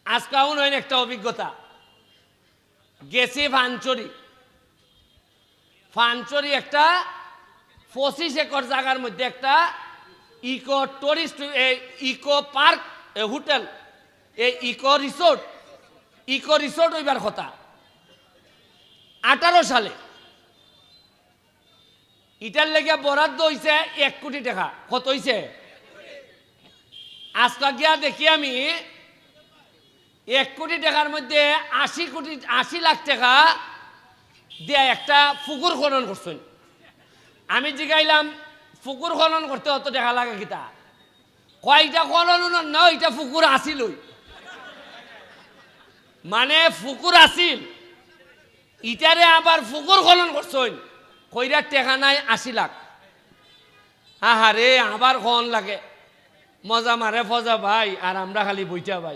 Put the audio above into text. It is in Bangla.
আজকে এমন হয় একটা অভিজ্ঞতা গেছি ফানচরি একটা 25 একর জায়গার মধ্যে একটা eco tourist eco park hotel এই ইকো রিসোর্ট হইবার কথা 18 সালে ইটার লেগে বরাদ্দ হইছে 1 কোটি টাকা। কত হইছে? আজকে গিয়া দেখি আমি 1 কোটি টাকার মধ্যে 80 লাখ টাকা দিয়ে একটা পুকুর খনন করছেন। আমি জিগাইলাম পুকুর খনন করতে অত টাকা লাগে কিতা? কয়টা খনন না, এটা পুকুর আসিল, মানে পুকুর আসিল ইটারে আবার পুকুর খনন করছেন, কইরা টাকা নাই 80 লাখ। আহারে আবার খন লাগে, মজা মারে ফজা ভাই, আর আমরা খালি বইটা ভাই।